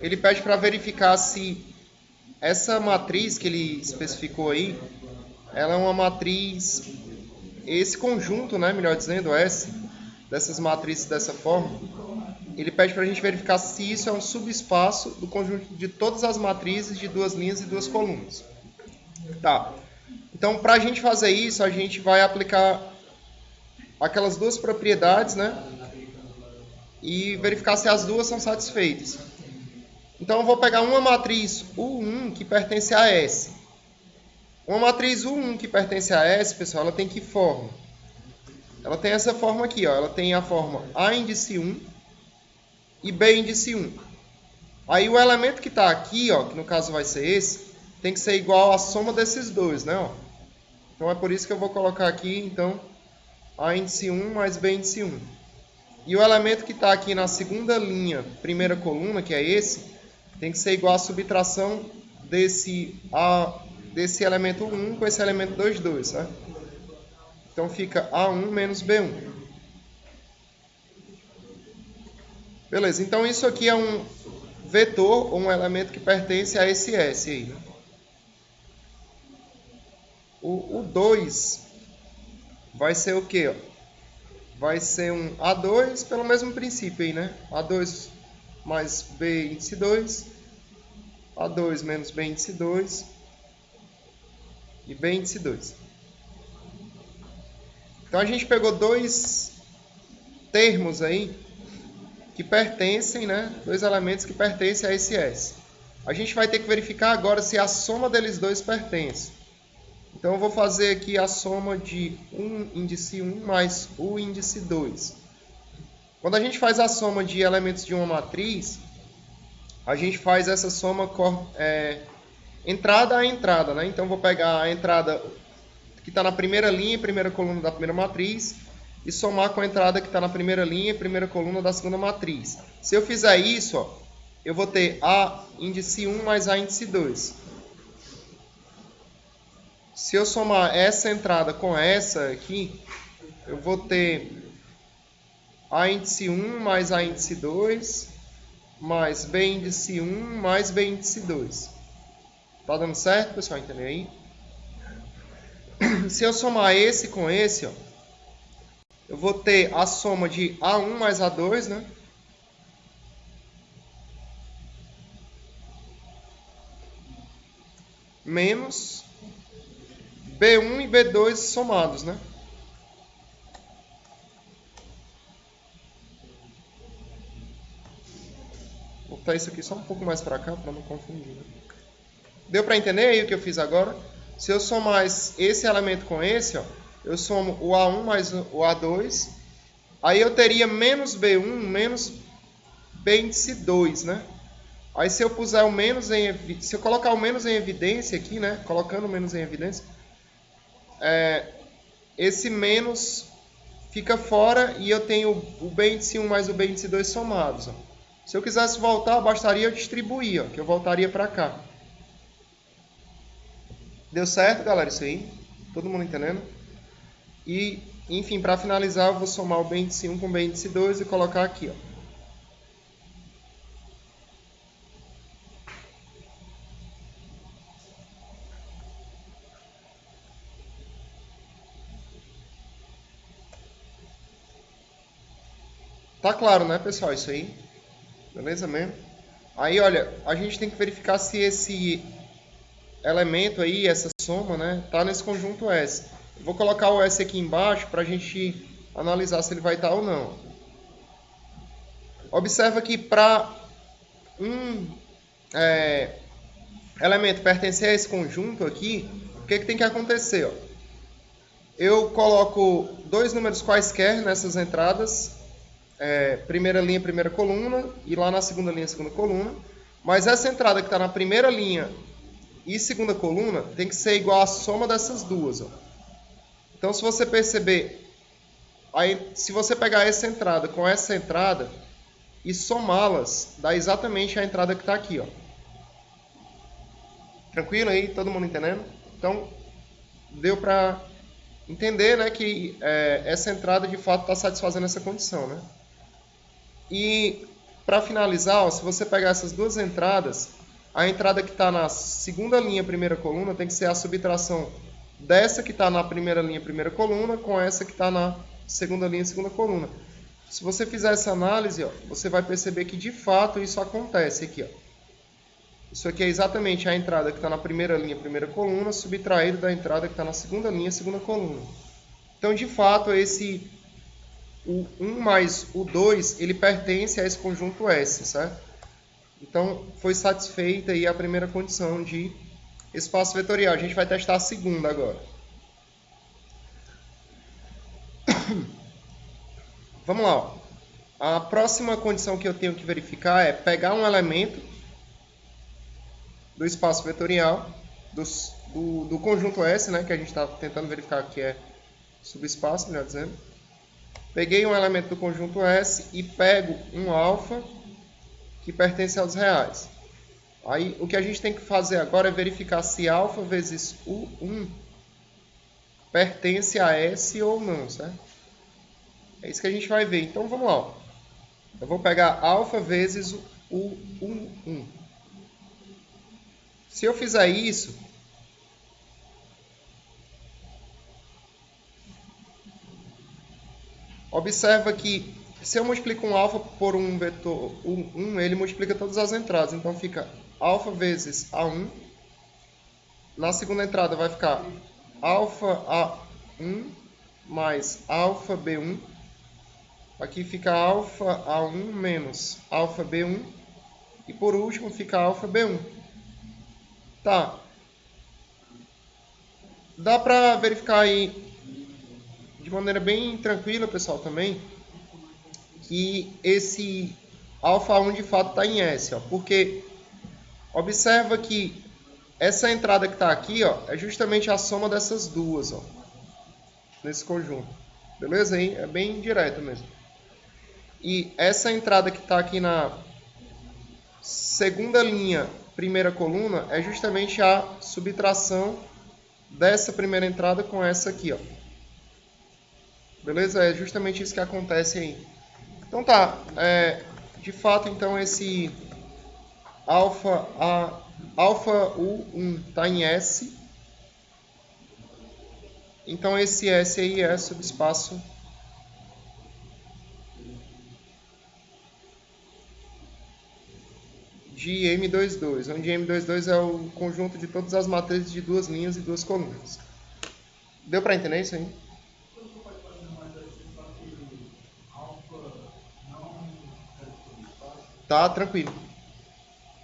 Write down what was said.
ele pede para verificar se essa matriz que ele especificou aí, ela é uma matriz, esse conjunto, né, melhor dizendo, S, dessas matrizes dessa forma, ele pede para a gente verificar se isso é um subespaço do conjunto de todas as matrizes de duas linhas e duas colunas. Tá. Então, para a gente fazer isso, a gente vai aplicar aquelas duas propriedades, né? E verificar se as duas são satisfeitas. Então, eu vou pegar uma matriz U1 que pertence a S. Uma matriz U1 que pertence a S, pessoal, ela tem que forma? Ela tem essa forma aqui, ó. Ela tem a forma A índice 1 e B índice 1. Aí o elemento que está aqui, ó, que no caso vai ser esse, tem que ser igual à soma desses dois, né? Ó. Então é por isso que eu vou colocar aqui, então, A índice 1 mais B índice 1. E o elemento que está aqui na segunda linha, primeira coluna, que é esse, tem que ser igual à subtração desse elemento 1 com esse elemento 2, certo? Então fica A1 menos B1. Beleza, então isso aqui é um vetor, ou um elemento que pertence a esse S aí, né? O 2 vai ser o quê? Vai ser um A2 pelo mesmo princípio aí, né? A2 mais B índice 2, A2 menos B índice 2 e B índice 2. Então a gente pegou dois termos aí que pertencem, né? Dois elementos que pertencem a esse S. A gente vai ter que verificar agora se a soma deles dois pertence. Então eu vou fazer aqui a soma de U índice 1 mais U índice 2. Quando a gente faz a soma de elementos de uma matriz, a gente faz essa soma entrada a entrada, né? Então eu vou pegar a entrada que está na primeira linha e primeira coluna da primeira matriz e somar com a entrada que está na primeira linha e primeira coluna da segunda matriz. Se eu fizer isso, ó, eu vou ter A índice 1 mais A índice 2. Se eu somar essa entrada com essa aqui, eu vou ter A índice 1 mais A índice 2, mais B índice 1 mais B índice 2. Tá dando certo, pessoal? Entendeu aí? Se eu somar esse com esse, ó, eu vou ter a soma de A1 mais A2, né? Menos B1 e B2 somados, né? Vou botar isso aqui só um pouco mais para cá, para não confundir. Né? Deu para entender aí o que eu fiz agora? Se eu somar esse elemento com esse, ó, eu somo o A1 mais o A2, aí eu teria menos B1 menos B índice 2, né? Aí se eu puser o menos se eu colocar o menos em evidência aqui, né? Colocando o menos em evidência, esse menos fica fora e eu tenho o B índice 1 mais o B índice 2 somados. Ó. Se eu quisesse voltar, bastaria eu distribuir, ó, que eu voltaria para cá. Deu certo, galera, isso aí? Todo mundo entendendo? E, enfim, para finalizar, eu vou somar o B índice 1 com o B índice 2 e colocar aqui, ó. Tá claro, né, pessoal, isso aí? Beleza mesmo? Aí, olha, a gente tem que verificar se esse elemento aí, essa soma, né, tá nesse conjunto S. Eu vou colocar o S aqui embaixo para a gente analisar se ele vai estar ou não. Observa que para um elemento pertencer a esse conjunto aqui, o que tem que acontecer? Ó? Eu coloco dois números quaisquer nessas entradas, primeira linha, primeira coluna, e lá na segunda linha, segunda coluna. Mas essa entrada que está na primeira linha e segunda coluna tem que ser igual à soma dessas duas. Ó. Então, se você perceber, aí, se você pegar essa entrada com essa entrada e somá-las, dá exatamente a entrada que está aqui. Ó. Tranquilo aí? Todo mundo entendendo? Então, deu para entender, né, que essa entrada de fato está satisfazendo essa condição. Né? E para finalizar, ó, se você pegar essas duas entradas, a entrada que está na segunda linha, primeira coluna, tem que ser a subtração dessa que está na primeira linha, primeira coluna, com essa que está na segunda linha, segunda coluna. Se você fizer essa análise, ó, você vai perceber que de fato isso acontece aqui. Ó. Isso aqui é exatamente a entrada que está na primeira linha, primeira coluna, subtraído da entrada que está na segunda linha, segunda coluna. Então, de fato, o 1 mais o 2, ele pertence a esse conjunto S, certo? Então, foi satisfeita aí a primeira condição de espaço vetorial. A gente vai testar a segunda agora. Vamos lá. Ó. A próxima condição que eu tenho que verificar é pegar um elemento do espaço vetorial, do conjunto S, né, que a gente está tentando verificar que é subespaço, melhor dizendo. Peguei um elemento do conjunto S e pego um alfa que pertence aos reais. Aí, o que a gente tem que fazer agora é verificar se alfa vezes U1 pertence a S ou não, certo? É isso que a gente vai ver. Então, vamos lá. Ó. Eu vou pegar alfa vezes o U1. Se eu fizer isso, observa que se eu multiplico um alfa por um vetor 1, ele multiplica todas as entradas. Então, fica alfa vezes A1. Na segunda entrada vai ficar alfa A1 mais alfa B1. Aqui fica alfa A1 menos alfa B1. E por último fica alfa B1. Tá. Dá para verificar aí de maneira bem tranquila, pessoal, também, que esse alfa 1 de fato está em S, ó, porque observa que essa entrada que está aqui, ó, é justamente a soma dessas duas, ó, nesse conjunto. Beleza? Aí é bem direto mesmo. E essa entrada que está aqui na segunda linha, primeira coluna, é justamente a subtração dessa primeira entrada com essa aqui, ó. Beleza? É justamente isso que acontece aí. Então tá, de fato, então, esse alfa U1 está em S. Então, esse S aí é subespaço de M22, onde M22 é o conjunto de todas as matrizes de duas linhas e duas colunas. Deu para entender isso aí? Tá, tranquilo.